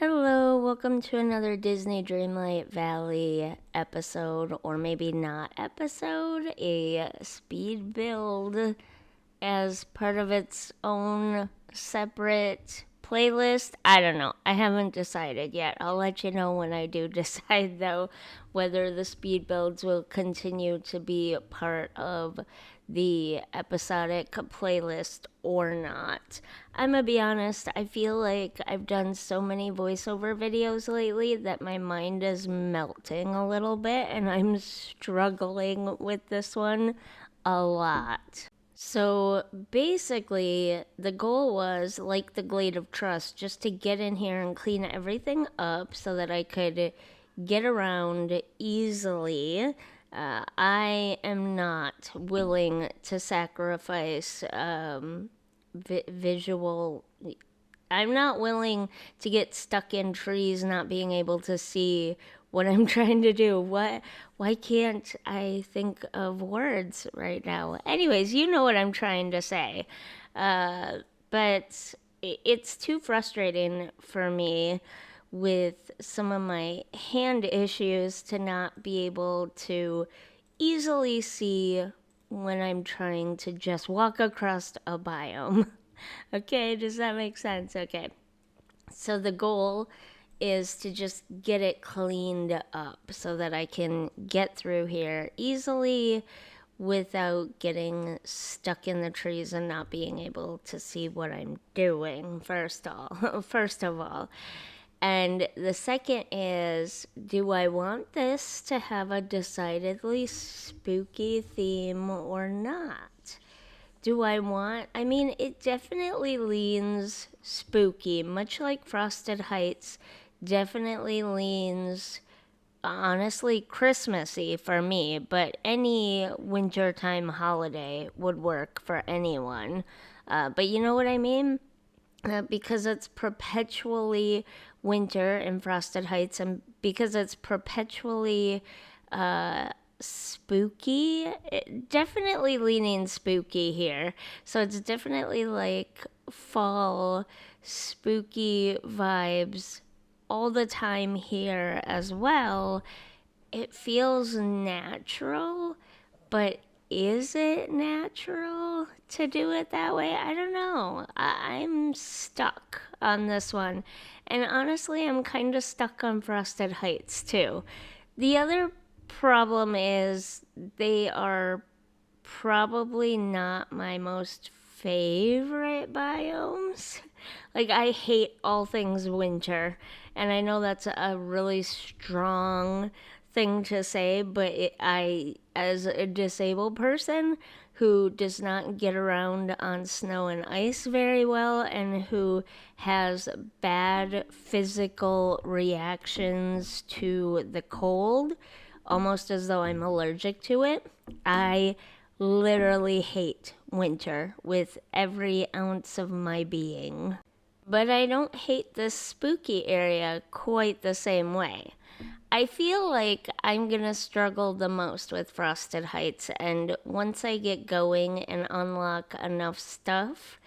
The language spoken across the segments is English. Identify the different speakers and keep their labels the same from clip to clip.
Speaker 1: Hello, welcome to another Disney Dreamlight Valley episode, or maybe not episode, a speed build as part of its own separate playlist. I don't know. I haven't decided yet. I'll let you know when I do decide, though, whether the speed builds will continue to be part of the episodic playlist or not. I'm gonna be honest, I feel like I've done so many voiceover videos lately that my mind is melting a little bit, and I'm struggling with this one a lot. So basically, the goal was, like the Glade of Trust, just to get in here and clean everything up so that I could get around easily. I am not willing to sacrifice visual. I'm not willing to get stuck in trees, not being able to see what I'm trying to do. Why can't I think of words right now? Anyways, you know what I'm trying to say. But it's too frustrating for me with some of my hand issues to not be able to easily see when I'm trying to just walk across a biome. Okay, does that make sense? Okay. So the goal is to just get it cleaned up so that I can get through here easily without getting stuck in the trees and not being able to see what I'm doing first of all. And the second is, do I want this to have a decidedly spooky theme or not? I mean, it definitely leans spooky, much like Frosted Heights definitely leans, honestly, Christmassy for me, but any wintertime holiday would work for anyone. But you know what I mean? Because it's perpetually winter in Frosted Heights, and because it's perpetually spooky, definitely leaning spooky here. So it's definitely like fall spooky vibes all the time here as well. It feels natural, but is it natural to do it that way? I don't know. I'm stuck on this one. And honestly, I'm kind of stuck on Frosted Heights too. The other problem is they are probably not my most favorite biomes. Like, I hate all things winter, and I know that's a really strong thing to say, but as a disabled person who does not get around on snow and ice very well and who has bad physical reactions to the cold, almost as though I'm allergic to it, I literally hate winter with every ounce of my being. But I don't hate this spooky area quite the same way. I feel like I'm gonna struggle the most with Frosted Heights, and once I get going and unlock enough stuff,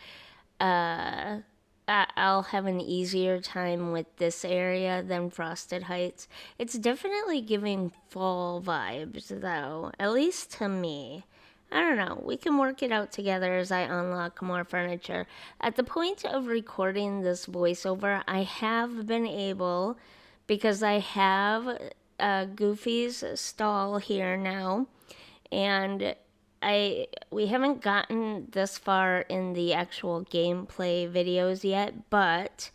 Speaker 1: uh, I'll have an easier time with this area than Frosted Heights. It's definitely giving fall vibes, though, at least to me. I don't know. We can work it out together as I unlock more furniture. At the point of recording this voiceover, I have been able, because I have Goofy's stall here now, and we haven't gotten this far in the actual gameplay videos yet, but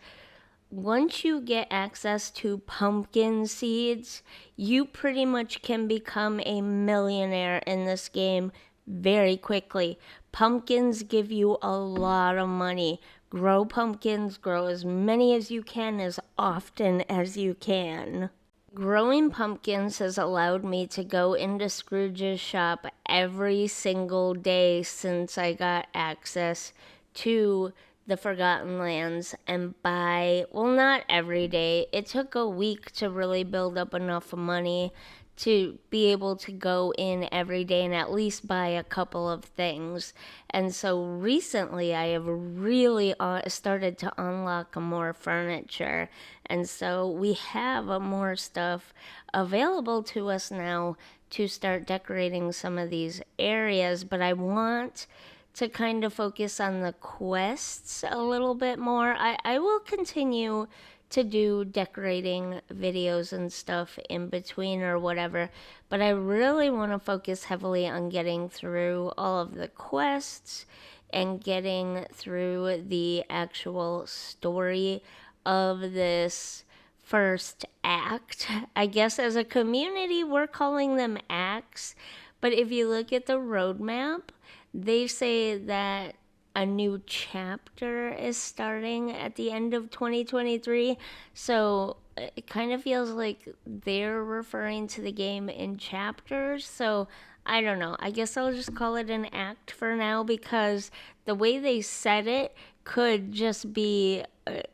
Speaker 1: once you get access to pumpkin seeds, you pretty much can become a millionaire in this game very quickly. Pumpkins give you a lot of money. Grow pumpkins, grow as many as you can, as often as you can. Growing pumpkins has allowed me to go into Scrooge's shop every single day since I got access to the Forgotten Lands and buy, well, not every day. It took a week to really build up enough money to be able to go in every day and at least buy a couple of things. And so recently I have really started to unlock more furniture. And so we have more stuff available to us now to start decorating some of these areas. But I want to kind of focus on the quests a little bit more. I will continue to do decorating videos and stuff in between or whatever, but I really want to focus heavily on getting through all of the quests and getting through the actual story of this first act. I guess as a community, we're calling them acts, but if you look at the roadmap, they say that a new chapter is starting at the end of 2023. So it kind of feels like they're referring to the game in chapters. So I don't know. I guess I'll just call it an act for now, because the way they said it could just be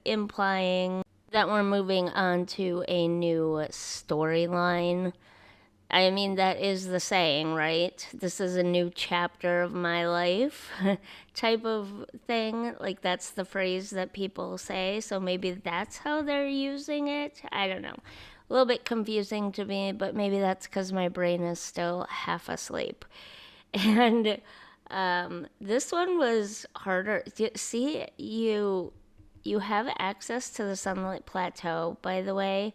Speaker 1: implying that we're moving on to a new storyline. I mean, that is the saying, right? This is a new chapter of my life type of thing. Like, that's the phrase that people say. So maybe that's how they're using it. I don't know. A little bit confusing to me, but maybe that's because my brain is still half asleep. And this one was harder. See, you have access to the Sunlight Plateau, by the way.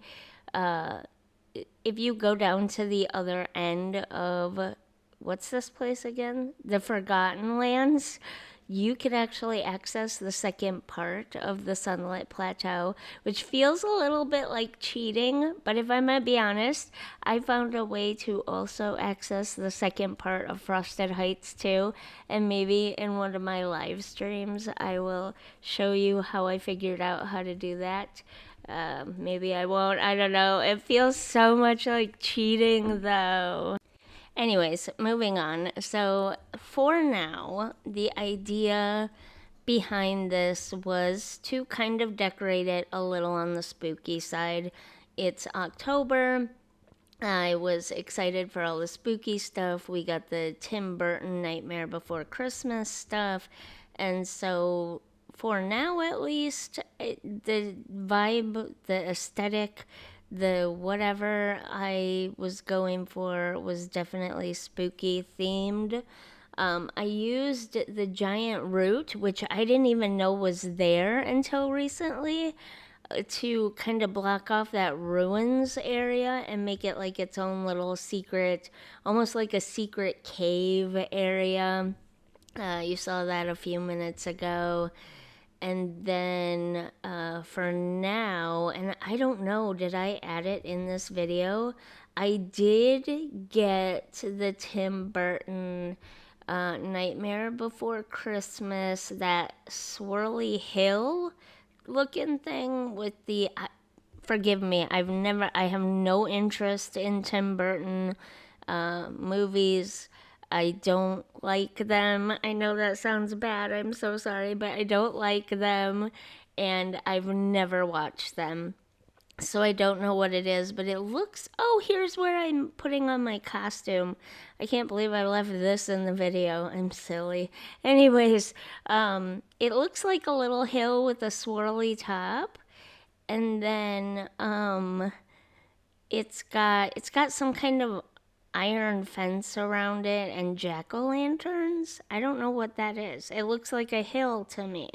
Speaker 1: If you go down to the other end of, what's this place again? The Forgotten Lands, you can actually access the second part of the Sunlight Plateau, which feels a little bit like cheating, but if I might be honest, I found a way to also access the second part of Frosted Heights too, and maybe in one of my live streams I will show you how I figured out how to do that. Maybe I won't. I don't know. It feels so much like cheating, though. Anyways, moving on. So, for now, the idea behind this was to kind of decorate it a little on the spooky side. It's October. I was excited for all the spooky stuff. We got the Tim Burton Nightmare Before Christmas stuff. And so for now at least, the vibe, the aesthetic, the whatever I was going for was definitely spooky themed. I used the giant root, which I didn't even know was there until recently, to kind of block off that ruins area and make it like its own little secret, almost like a secret cave area. You saw that a few minutes ago. And then for now, and I don't know, did I add it in this video? I did get the Tim Burton Nightmare Before Christmas, that swirly hill looking thing with the. Forgive me, I have no interest in Tim Burton movies. I don't like them. I know that sounds bad. I'm so sorry, but I don't like them, and I've never watched them. So I don't know what it is, but it looks. Oh, here's where I'm putting on my costume. I can't believe I left this in the video. I'm silly. Anyways, it looks like a little hill with a swirly top, and then it's got some kind of iron fence around it and jack-o'-lanterns. I don't know what that is. It looks like a hill to me.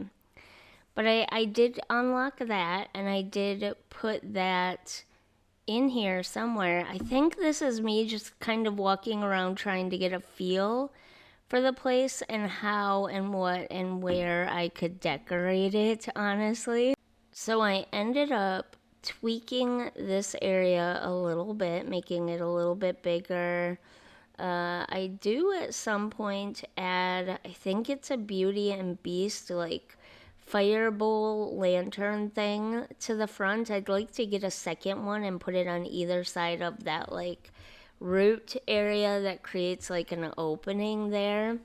Speaker 1: But I did unlock that, and I did put that in here somewhere. I think this is me just kind of walking around trying to get a feel for the place and how and what and where I could decorate it, honestly. So I ended up tweaking this area a little bit, making it a little bit bigger. I do at some point add, I think it's a Beauty and Beast, like fireball lantern thing to the front. I'd like to get a second one and put it on either side of that like root area that creates like an opening there.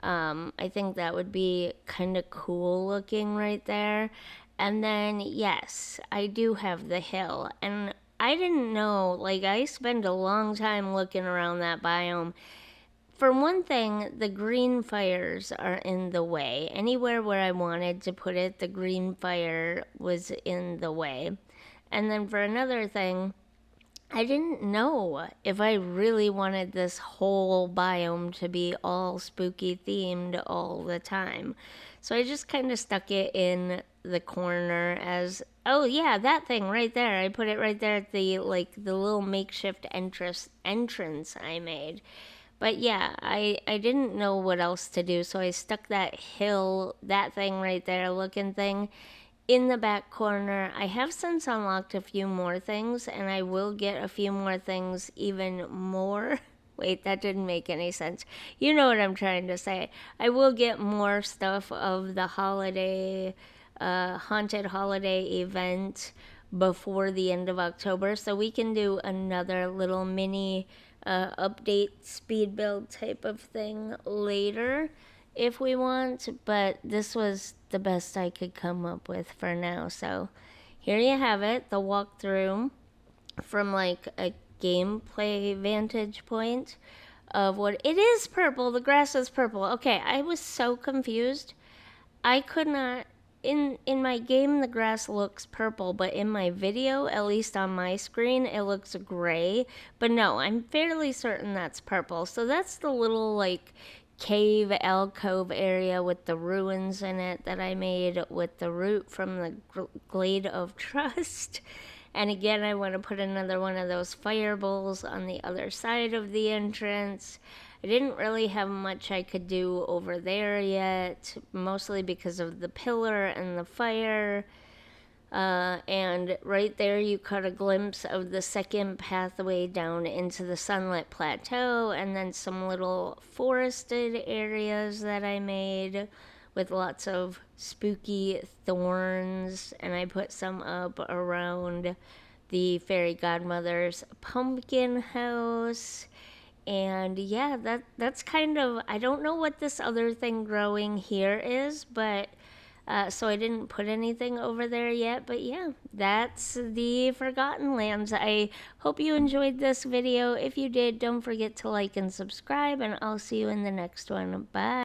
Speaker 1: I think that would be kind of cool looking right there. And then, yes, I do have the hill. And I I didn't know, like, I spent a long time looking around that biome. For one thing, the green fires are in the way. Anywhere where I wanted to put it, the green fire was in the way. And then for another thing, I didn't know if I really wanted this whole biome to be all spooky themed all the time. So I just kind of stuck it in the corner as, oh yeah, that thing right there. I put it right there at the the little makeshift entrance I made. But yeah, I didn't know what else to do, so I stuck that hill, that thing right there looking thing, in the back corner. I have since unlocked a few more things, and I will get a few more things even more. Wait, that didn't make any sense. You know what I'm trying to say. I will get more stuff of the holiday, haunted holiday event before the end of October, so we can do another little mini update speed build type of thing later if we want, but this was the best I could come up with for now. So here you have it, the walkthrough from like a gameplay vantage point of what it is. Purple, the grass is purple. Okay, I was so confused. I could not, in my game the grass looks purple, but in my video, at least on my screen, it looks gray. But no, I'm fairly certain that's purple. So that's the little like cave alcove area with the ruins in it that I made with the root from the Glade of Trust. And again, I want to put another one of those fire bowls on the other side of the entrance. I didn't really have much I could do over there yet, mostly because of the pillar and the fire. And right there you caught a glimpse of the second pathway down into the sunlit plateau, and then some little forested areas that I made with lots of spooky thorns, and I put some up around the fairy godmother's pumpkin house. And yeah, that's kind of, I don't know what this other thing growing here is, but so I didn't put anything over there yet. But yeah, that's the Forgotten Lands. I hope you enjoyed this video. If you did, don't forget to like and subscribe, and I'll see you in the next one. Bye.